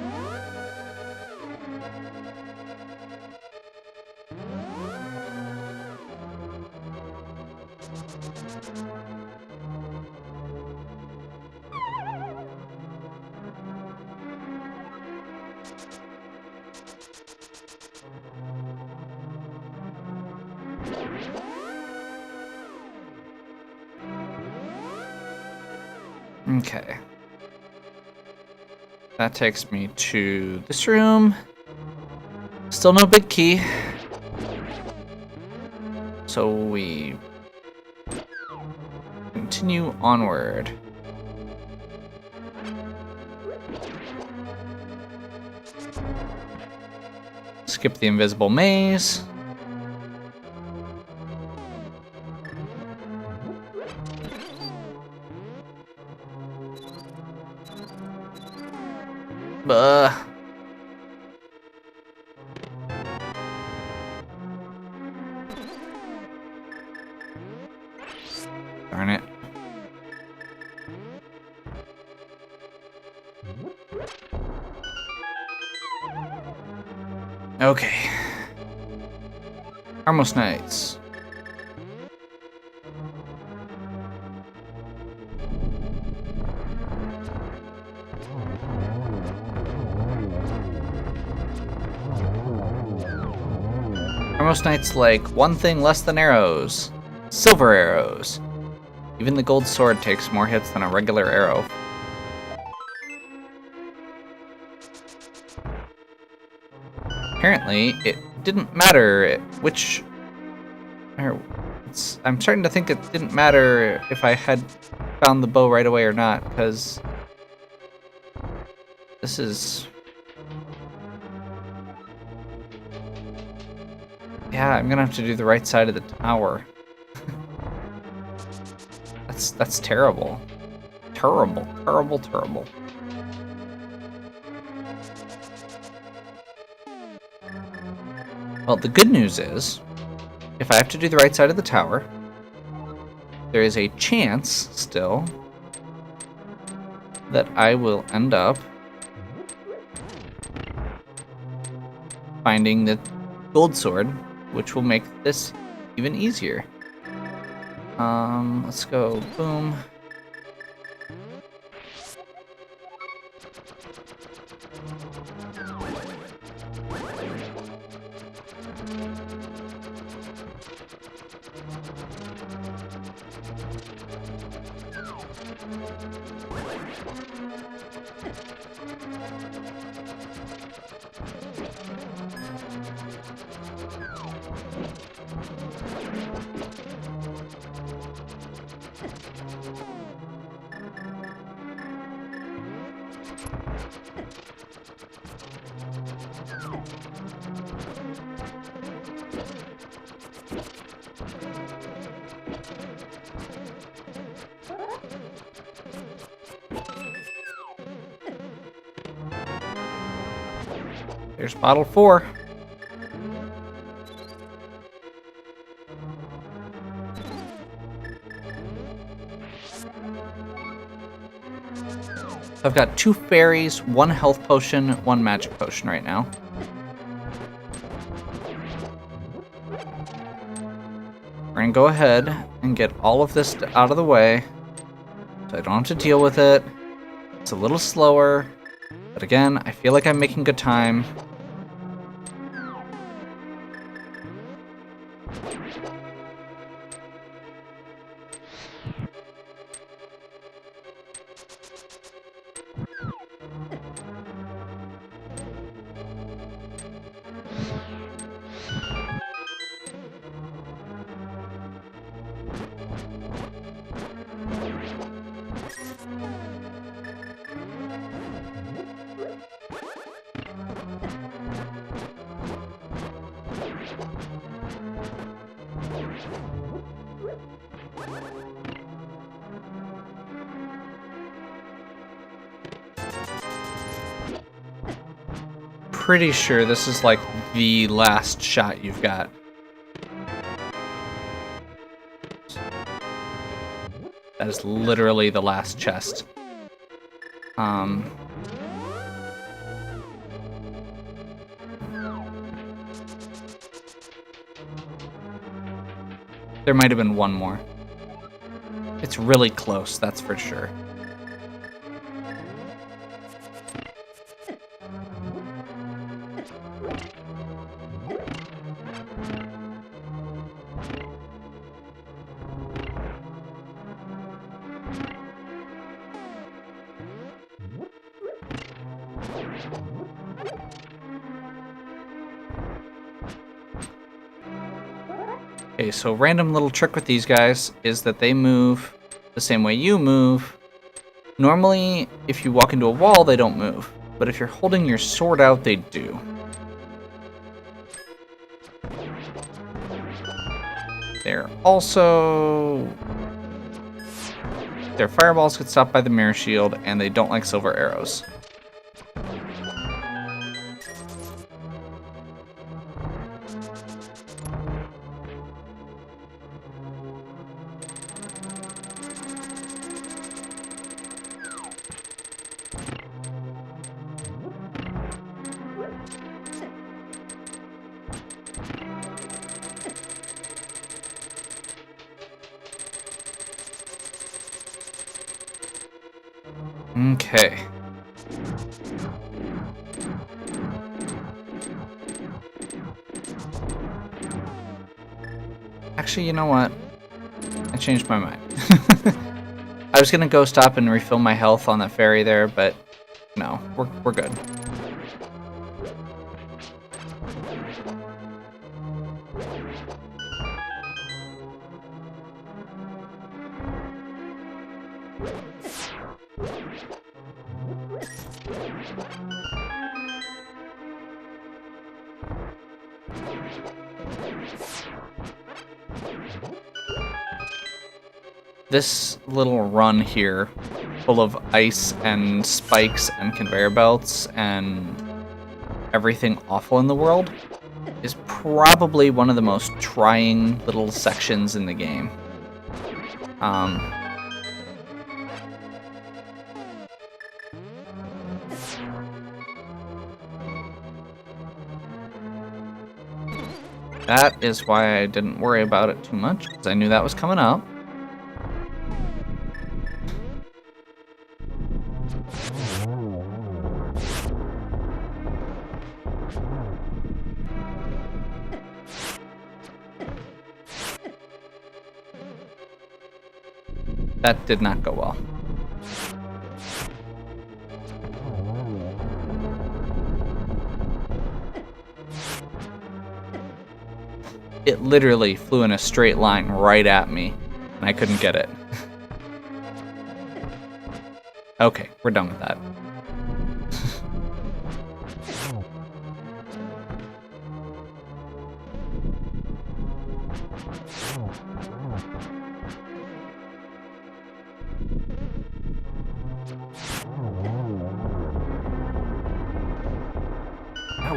Okay. That takes me to this room. Still no big key. So we continue onward. Skip the invisible maze. Darn it. Okay. Almost Knights. Most Knights like one thing less than arrows. Silver arrows. Even the gold sword takes more hits than a regular arrow. Apparently, it didn't matter which... I'm starting to think it didn't matter if I had found the bow right away or not, because... this is... yeah, I'm gonna have to do the right side of the tower. That's terrible. Terrible, terrible, terrible. Well, the good news is, if I have to do the right side of the tower, there is a chance, still, that I will end up finding the gold sword, which will make this even easier. Let's go, boom. Here's bottle 4. I've got 2 fairies, 1 health potion, 1 magic potion right now. We're gonna go ahead and get all of this out of the way so I don't have to deal with it. It's a little slower, but again, I feel like I'm making good time. Pretty sure this is like the last shot you've got. That is literally the last chest. There might have been one more. It's really close, that's for sure. Okay, so random little trick with these guys is that they move the same way you move. Normally, if you walk into a wall, they don't move. But if you're holding your sword out, they do. They're also... Their fireballs get stopped by the mirror shield, and they don't like silver arrows. Okay. Actually, you know what? I changed my mind. I was gonna go stop and refill my health on that ferry there, but no, we're good. This little run here, full of ice and spikes and conveyor belts and everything awful in the world, is probably one of the most trying little sections in the game. That is why I didn't worry about it too much, because I knew that was coming up. That did not go well. It literally flew in a straight line right at me, and I couldn't get it. Okay, we're done with that.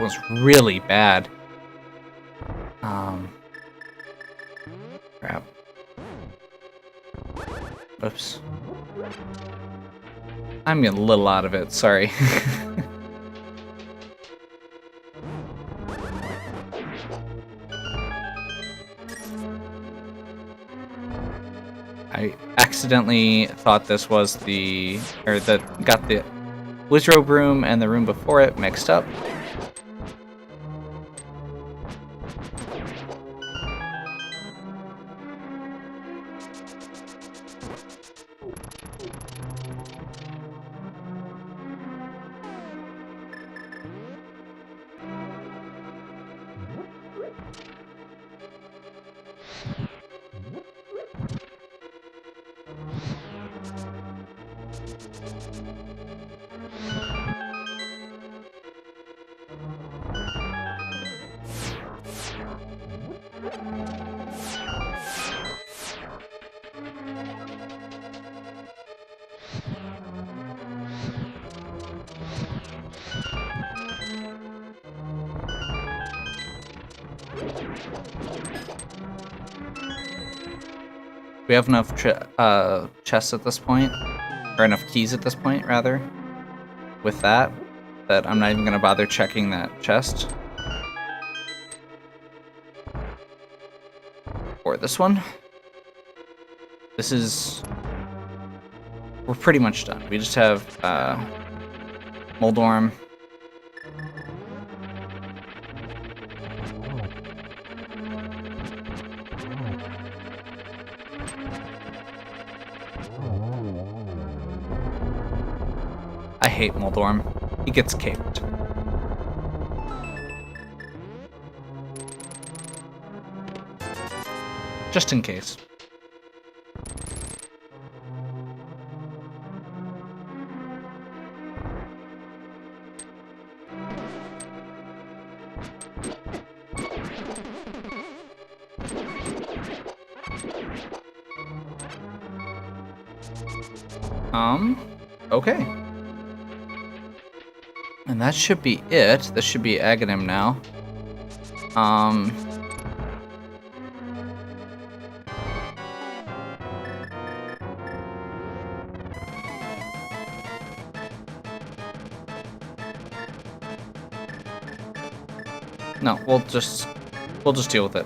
was really bad. Crap. Oops. I'm getting a little out of it, sorry. I accidentally thought this was got the Wizrobe room and the room before it mixed up. We have enough chests at this point, or enough keys at this point, rather, with that I'm not even going to bother checking that chest. Or this one. We're pretty much done. We just have Moldorm. I hate Moldorm. He gets caped. Just in case. Okay. And that should be it. This should be Aghanim now. No, we'll just deal with it.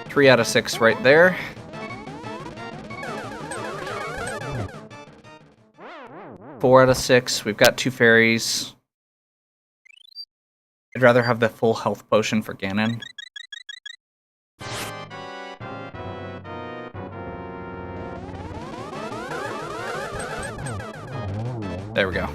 Three out of 6 right there. Four out of 6. We've got 2 fairies. I'd rather have the full health potion for Ganon. There we go.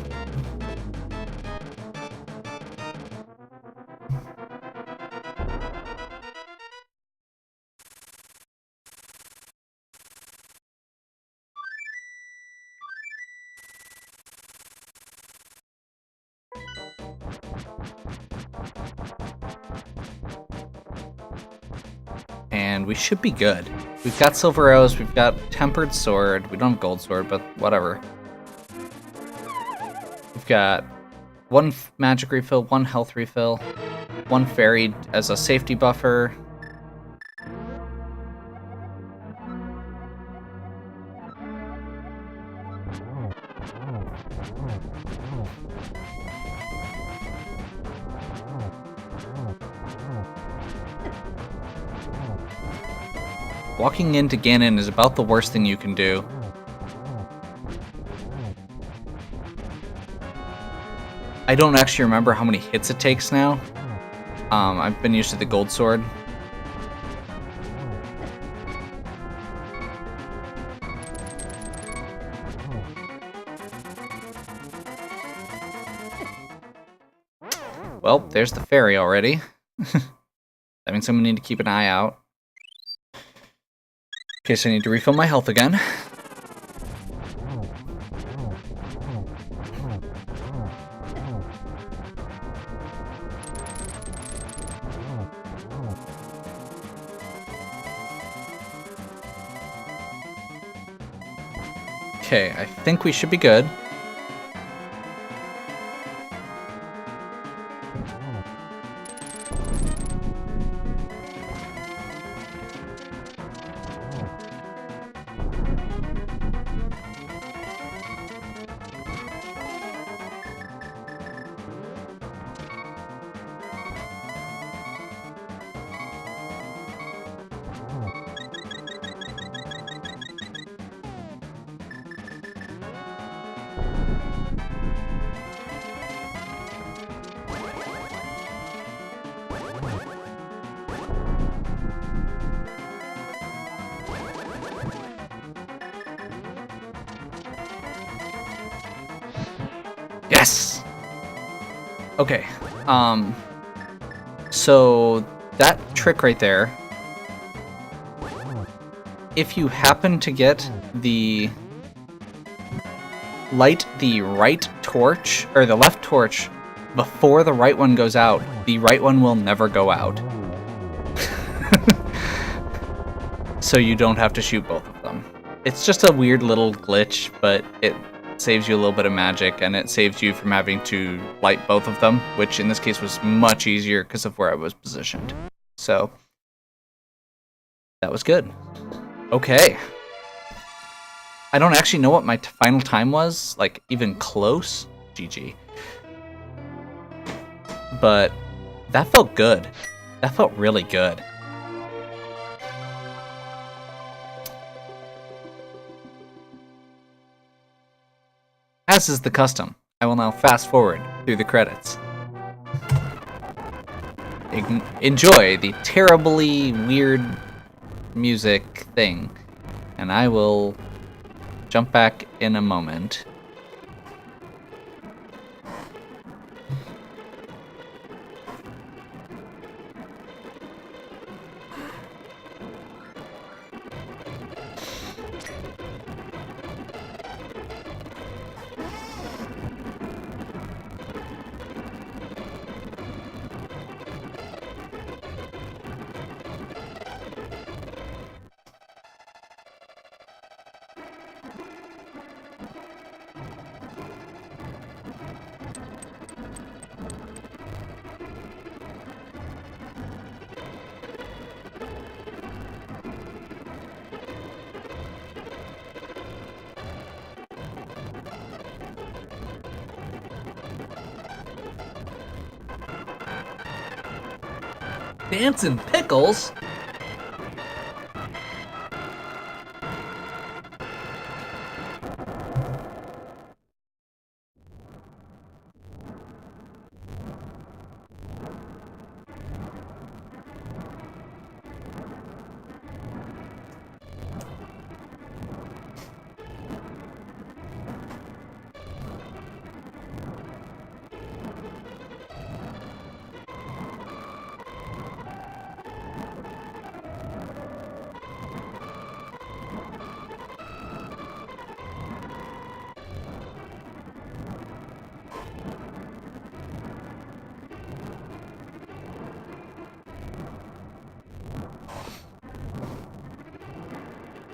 And we should be good. We've got silver arrows, we've got tempered sword. We don't have gold sword, but whatever. We've got 1 magic refill, 1 health refill, 1 fairy as a safety buffer. Walking into Ganon is about the worst thing you can do. I don't actually remember how many hits it takes now. I've been used to the gold sword. Well, there's the fairy already. That means I'm gonna need to keep an eye out. In case I need to refill my health again. Okay, I think we should be good. Yes! Okay, so that trick right there, if you happen to get light the right torch, or the left torch, before the right one goes out, the right one will never go out. So you don't have to shoot both of them. It's just a weird little glitch, but it saves you a little bit of magic, and it saves you from having to light both of them, which in this case was much easier because of where I was positioned. So that was good. Okay. I don't actually know what my final time was, like even close. GG. But that felt good. That felt really good. As is the custom, I will now fast forward through the credits. Enjoy the terribly weird music thing, and I will jump back in a moment. Dancing pickles?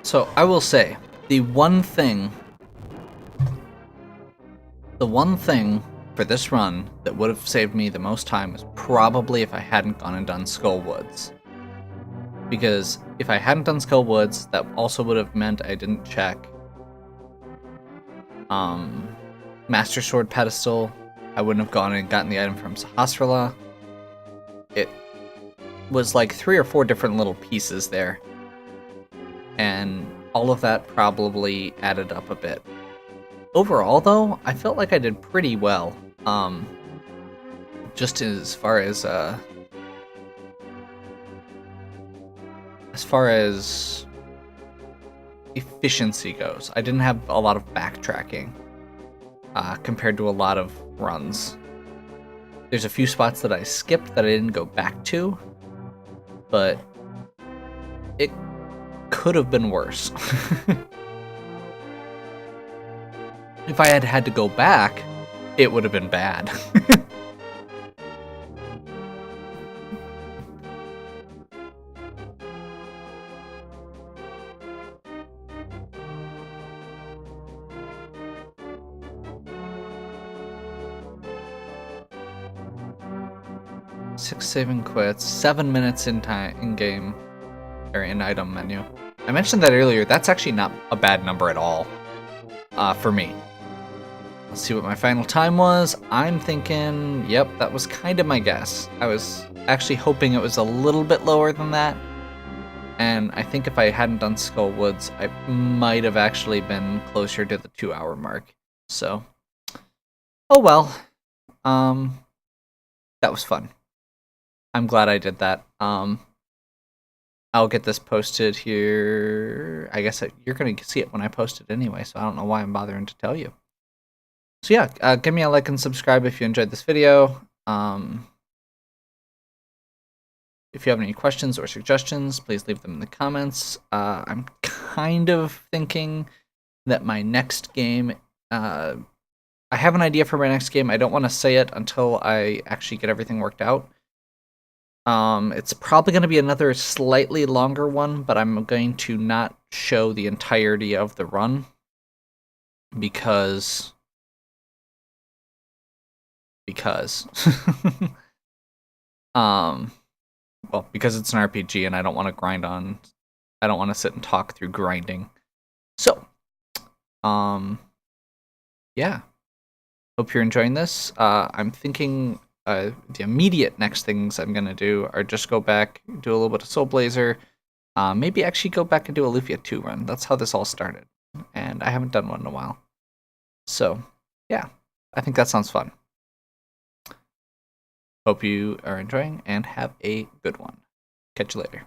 So I will say, the one thing for this run that would have saved me the most time was probably if I hadn't gone and done Skull Woods. Because if I hadn't done Skull Woods, that also would have meant I didn't check Master Sword Pedestal. I wouldn't have gone and gotten the item from Sahasrara. It was like 3 or 4 different little pieces there. And all of that probably added up a bit. Overall, though, I felt like I did pretty well. Just as far as efficiency goes, I didn't have a lot of backtracking compared to a lot of runs. There's a few spots that I skipped that I didn't go back to, but it could have been worse. If I had had to go back, it would have been bad. 6 saving quits, 7 minutes in time in game, or in item menu. I mentioned that earlier. That's actually not a bad number at all, for me. Let's see what my final time was. I'm thinking, yep, that was kind of my guess. I was actually hoping it was a little bit lower than that. And I think if I hadn't done Skull Woods, I might have actually been closer to the 2-hour mark. So, oh well. That was fun. I'm glad I did that. I'll get this posted here. I guess you're going to see it when I post it anyway, so I don't know why I'm bothering to tell you. So yeah, give me a like and subscribe if you enjoyed this video. If you have any questions or suggestions, please leave them in the comments. I'm kind of thinking that my next game, I have an idea for my next game. I don't want to say it until I actually get everything worked out. It's probably going to be another slightly longer one, but I'm going to not show the entirety of the run because well, because it's an RPG and I don't want to grind on, I don't want to sit and talk through grinding. So, yeah. Hope you're enjoying this. I'm thinking the immediate next things I'm going to do are just go back, do a little bit of Soul Blazer, maybe actually go back and do a Lufia 2 run. That's how this all started, and I haven't done one in a while. So, yeah, I think that sounds fun. Hope you are enjoying and have a good one. Catch you later.